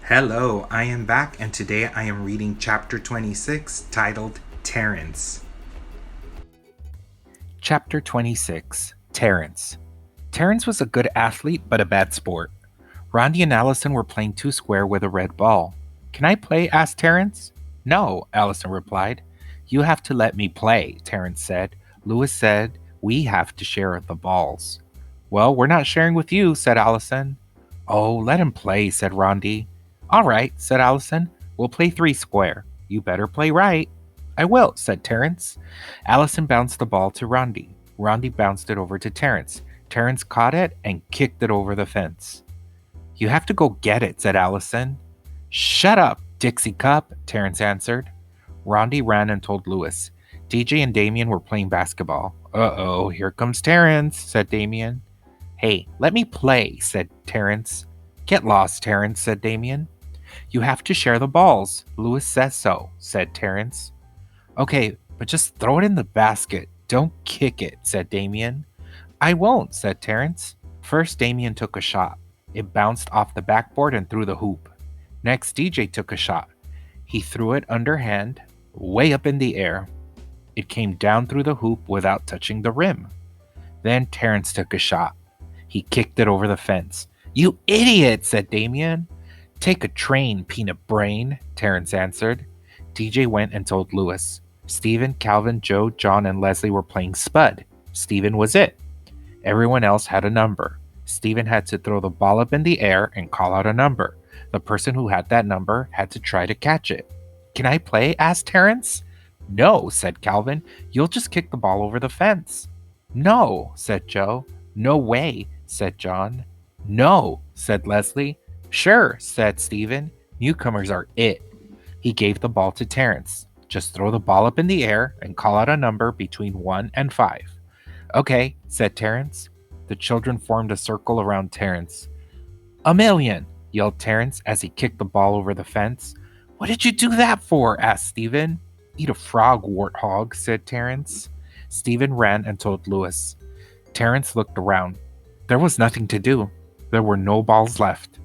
Hello, I am back, and today I am reading chapter 26 titled Terrence. Chapter 26 Terrence. Terrence was a good athlete but a bad sport. Rondi and Allison were playing two square with a red ball. Can I play? Asked Terrence. No, Allison replied. You have to let me play, Terrence said. Lewis said we have to share the balls. Well, we're not sharing with you, said Allison. Oh, let him play, said Rondi. All right, said Allison. We'll play three square. You better play right. I will, said Terrence. Allison bounced the ball to Rondi. Rondi bounced it over to Terrence. Terrence caught it and kicked it over the fence. You have to go get it, said Allison. Shut up, Dixie Cup, Terrence answered. Rondi ran and told Lewis. DJ and Damien were playing basketball. Uh-oh, here comes Terrence, said Damien. Hey, let me play, said Terrence. Get lost, Terrence, said Damien. You have to share the balls. Lewis says so, said Terrence. Okay, but just throw it in the basket. Don't kick it, said Damien. I won't, said Terrence. First, Damien took a shot. It bounced off the backboard and through the hoop. Next, DJ took a shot. He threw it underhand, way up in the air. It came down through the hoop without touching the rim. Then Terrence took a shot. He kicked it over the fence. You idiot, said Damien. Take a train, peanut brain, Terrence answered. DJ went and told Lewis. Stephen, Calvin, Joe, John, and Leslie were playing Spud. Stephen was it. Everyone else had a number. Stephen had to throw the ball up in the air and call out a number. The person who had that number had to try to catch it. Can I play? Asked Terrence. No, said Calvin. You'll just kick the ball over the fence. No, said Joe. No way, said John. No, said Leslie. Sure, said Stephen. Newcomers are it. He gave the ball to Terrence. Just throw the ball up in the air and call out a number between 1 and 5. Okay, said Terrence. The children formed a circle around Terrence. 1,000,000, yelled Terrence as he kicked the ball over the fence. What did you do that for? Asked Stephen. Eat a frog, warthog, said Terrence. Stephen ran and told Lewis. Terrence looked around. There was nothing to do. There were no balls left.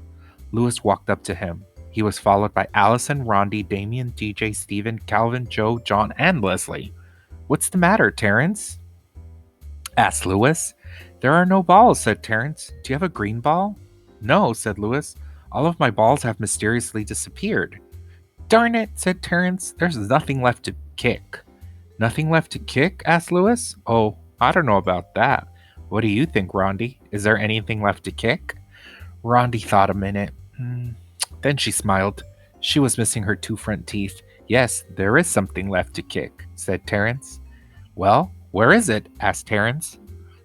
Lewis walked up to him. He was followed by Allison, Rondi, Damien, DJ, Stephen, Calvin, Joe, John, and Leslie. What's the matter, Terrence? Asked Lewis. There are no balls, said Terrence. Do you have a green ball? No, said Lewis. All of my balls have mysteriously disappeared. Darn it, said Terrence. There's nothing left to kick. Nothing left to kick? Asked Lewis. Oh, I don't know about that. What do you think, Rondi? Is there anything left to kick? Rondi thought a minute. Then she smiled. She was missing her 2 front teeth. Yes, there is something left to kick, said Terrence. Well, where is it? Asked Terrence.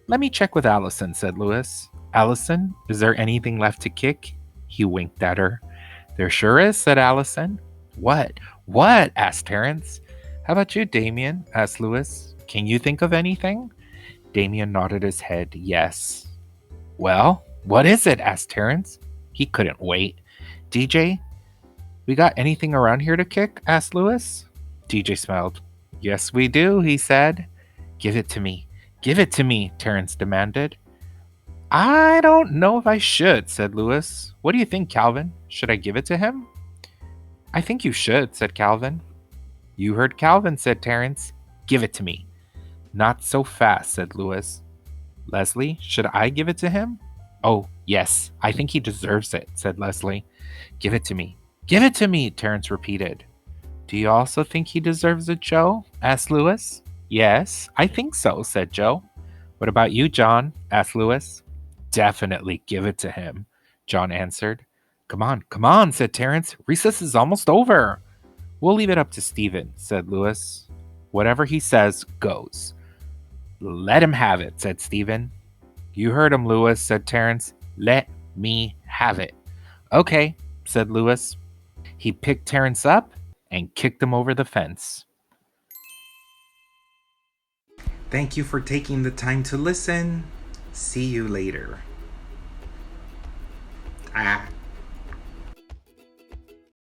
Let me check with Allison, said Lewis. Allison, is there anything left to kick? He winked at her. There sure is, said Allison. What? What? Asked Terrence. How about you, Damien? Asked Lewis. Can you think of anything? Damien nodded his head, yes. Well, what is it? Asked Terrence. He couldn't wait. DJ, we got anything around here to kick? Asked Lewis. DJ smiled. Yes, we do, he said. Give it to me. Give it to me, Terrence demanded. I don't know if I should, said Lewis. What do you think, Calvin? Should I give it to him? I think you should, said Calvin. You heard Calvin, said Terrence. Give it to me. Not so fast, said Lewis. Leslie, should I give it to him? Oh, yes, I think he deserves it, said Leslie. Give it to me. Give it to me, Terrence repeated. Do you also think he deserves it, Joe? Asked Lewis. Yes, I think so, said Joe. What about you, John? Asked Lewis. Definitely give it to him, John answered. Come on, said Terrence. Recess is almost over. We'll leave it up to Stephen, said Lewis. Whatever he says goes. Let him have it, said Stephen. You heard him, Lewis, said Terrence. Let me have it. Okay, said Lewis. He picked Terrence up and kicked him over the fence. Thank you for taking the time to listen. See you later.